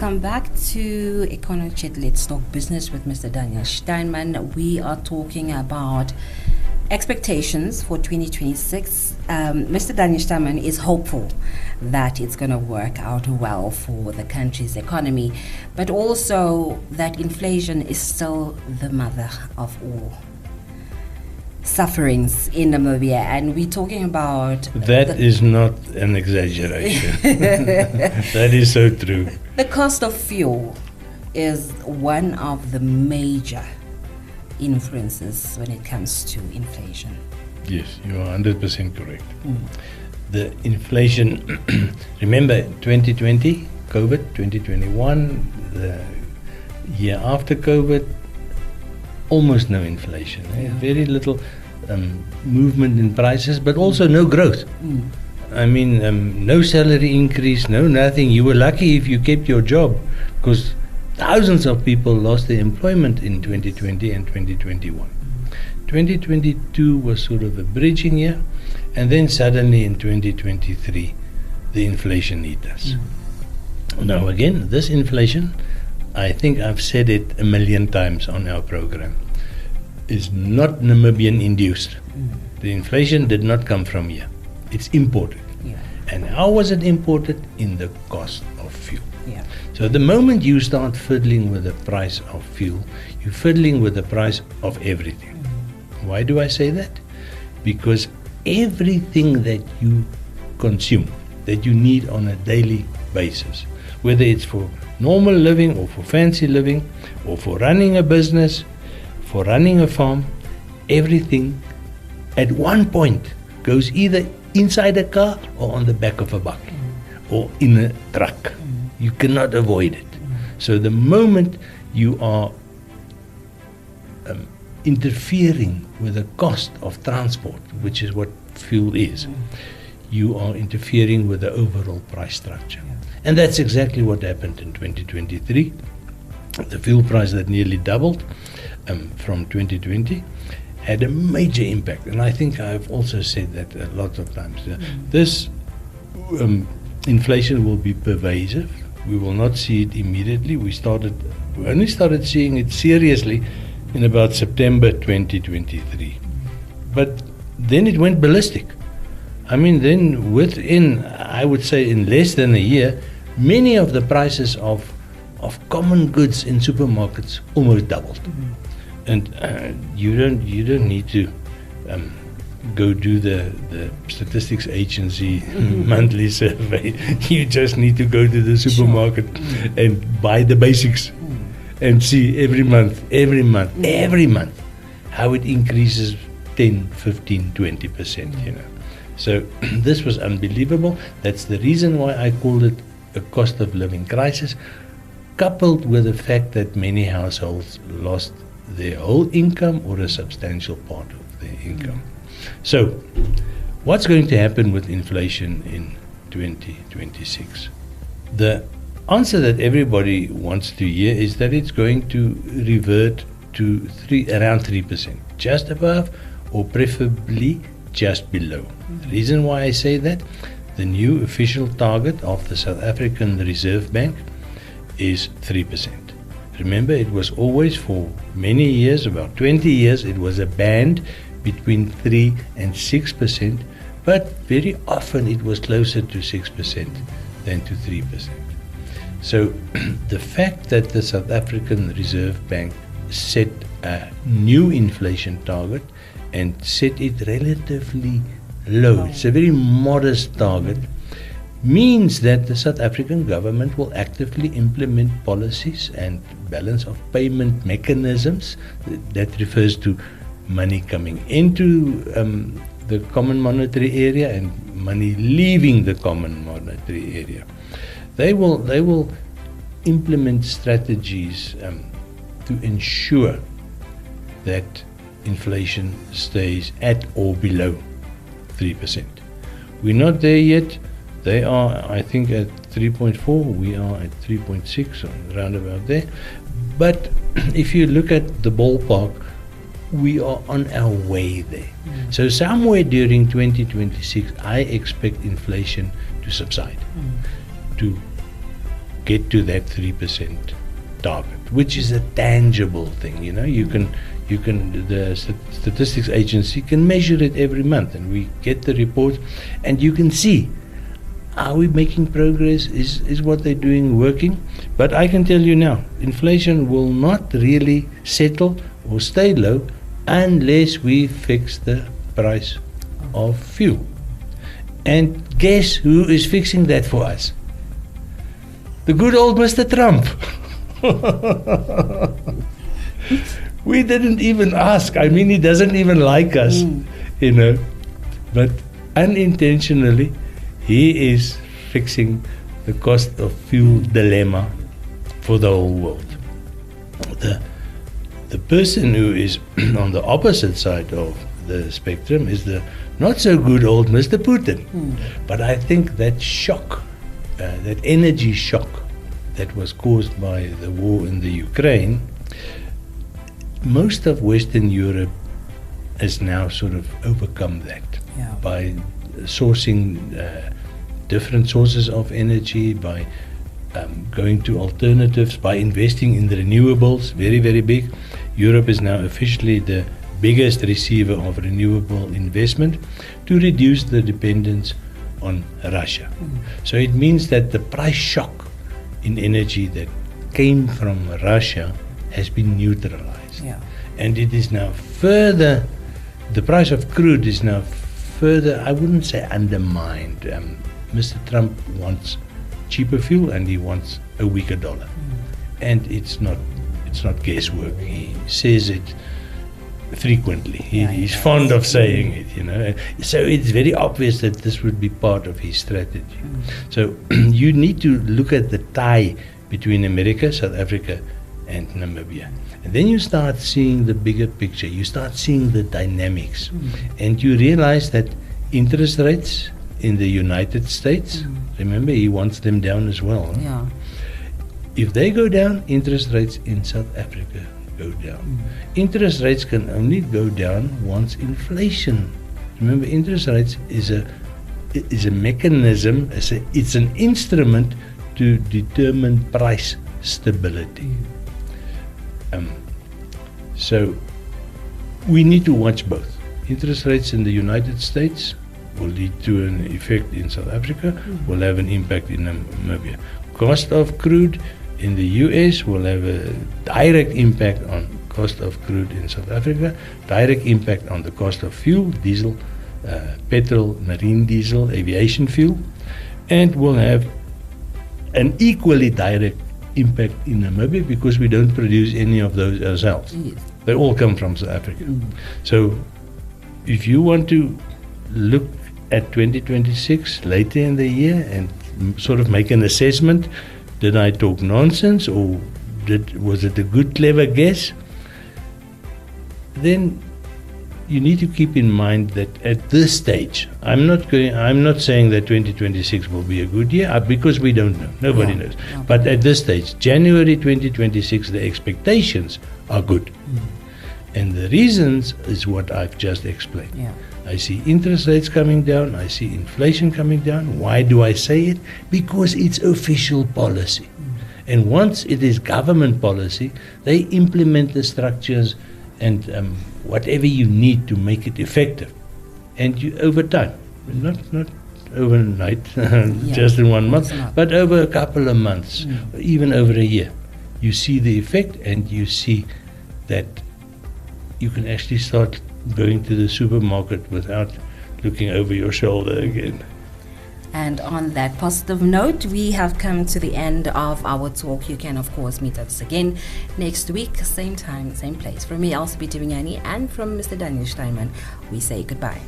Welcome back to EconoChat Let's Talk Business with Mr. Daniel Steinman. We are talking about expectations for 2026. Mr. Daniel Steinman is hopeful that it's going to work out well for the country's economy, but also that inflation is still the mother of all sufferings in Namibia, and we're talking about that is not an exaggeration. That is so true. The cost of fuel is one of the major influences when it comes to inflation. Yes, you are 100% correct. The inflation, remember 2020, COVID, 2021, the year after COVID, almost no inflation, very little movement in prices, but also no growth. I mean, no salary increase, no nothing. You were lucky if you kept your job, because thousands of people lost their employment in 2020 and 2021. 2022 was sort of a bridging year, and then suddenly in 2023, the inflation hit us. Now again, this inflation, I think I've said it a million times on our program, is not Namibian induced. The inflation did not come from here. It's imported. And how was it imported? In the cost of fuel. So the moment you start fiddling with the price of fuel, you're fiddling with the price of everything. Why do I say that? Because everything that you consume, that you need on a daily basis, whether it's for normal living or for fancy living or for running a business, for running a farm, everything at one point goes either inside a car or on the back of a bucket or in a truck. You cannot avoid it. So the moment you are interfering with the cost of transport, which is what fuel is, you are interfering with the overall price structure. And that's exactly what happened in 2023. The fuel price that nearly doubled from 2020 had a major impact. And I think I've also said that a lot of times. This inflation will be pervasive. We will not see it immediately. We only started seeing it seriously in about September 2023. But then it went ballistic. I mean, then within, I would say in less than a year, many of the prices of common goods in supermarkets almost doubled. And you don't need to go do the statistics agency monthly survey. You just need to go to the supermarket and buy the basics and see every month how it increases 10, 15, 20%, So this was unbelievable. That's the reason why I called it a cost of living crisis, coupled with the fact that many households lost their whole income or a substantial part of their income. So, what's going to happen with inflation in 2026? The answer that everybody wants to hear is that it's going to revert to around 3%, just above or preferably just below. The reason why I say that, the new official target of the South African Reserve Bank is 3%. Remember, it was always for many years, about 20 years, it was a band between 3 and 6%, but very often it was closer to 6% than to 3%. So the fact that the South African Reserve Bank set a new inflation target and set it relatively low, it's a very modest target, means that the South African government will actively implement policies and balance of payment mechanisms. That refers to money coming into the common monetary area and money leaving the common monetary area. They will implement strategies to ensure that inflation stays at or below 3%. We're not there yet. They are, I think, at 3.4. We are at 3.6, around about there. But if you look at the ballpark, we are on our way there. So somewhere during 2026, I expect inflation to subside, to get to that 3% target, which is a tangible thing. The statistics agency can measure it every month, and we get the report, and you can see, are we making progress? Is what they're doing working? But I can tell you now, inflation will not really settle or stay low unless we fix the price of fuel. And guess who is fixing that for us? The good old Mr. Trump. We didn't even ask. I mean, he doesn't even like us, But unintentionally, he is fixing the cost of fuel dilemma for the whole world. The person who is on the opposite side of the spectrum is the not so good old Mr. Putin. But I think that shock, that energy shock that was caused by the war in the Ukraine, most of Western Europe has now sort of overcome that by sourcing different sources of energy, by going to alternatives, by investing in the renewables, very, very big. Europe is now officially the biggest receiver of renewable investment to reduce the dependence on Russia. So it means that the price shock in energy that came from Russia has been neutralized. And it is now further, the price of crude is now further, I wouldn't say undermined. Mr. Trump wants cheaper fuel and he wants a weaker dollar. And it's not guesswork. He says it frequently. He's fond of saying it, So it's very obvious that this would be part of his strategy. So you need to look at the tie between America, South Africa, and Namibia. And then you start seeing the bigger picture. You start seeing the dynamics. And you realize that interest rates in the United States, remember, he wants them down as well. If they go down, interest rates in South Africa go down. Interest rates can only go down once inflation. Remember, interest rates is a mechanism, it's an instrument to determine price stability. So we need to watch both. Interest rates in the United States will lead to an effect in South Africa, will have an impact in Namibia. Cost of crude in the US will have a direct impact on cost of crude in South Africa, direct impact on the cost of fuel, diesel, petrol, marine diesel, aviation fuel, and will have an equally direct impact in Namibia because we don't produce any of those ourselves. They all come from South Africa. So if you want to look at 2026 later in the year and sort of make an assessment, did I talk nonsense or was it a good, clever guess? Then you need to keep in mind that at this stage, I'm not saying that 2026 will be a good year because we don't know. Nobody knows. But at this stage, January 2026, the expectations are good. And the reasons is what I've just explained. I see interest rates coming down. I see inflation coming down. Why do I say it? Because it's official policy. And once it is government policy, they implement the structures and whatever you need to make it effective. And you, over time, not overnight, just in 1 month, but over a couple of months, even over a year, you see the effect and you see that you can actually start going to the supermarket without looking over your shoulder again. And on that positive note, we have come to the end of our talk. You can, of course, meet us again next week, same time, same place. From me, Elsie Binyani, and from Mr. Daniel Steinman, we say goodbye.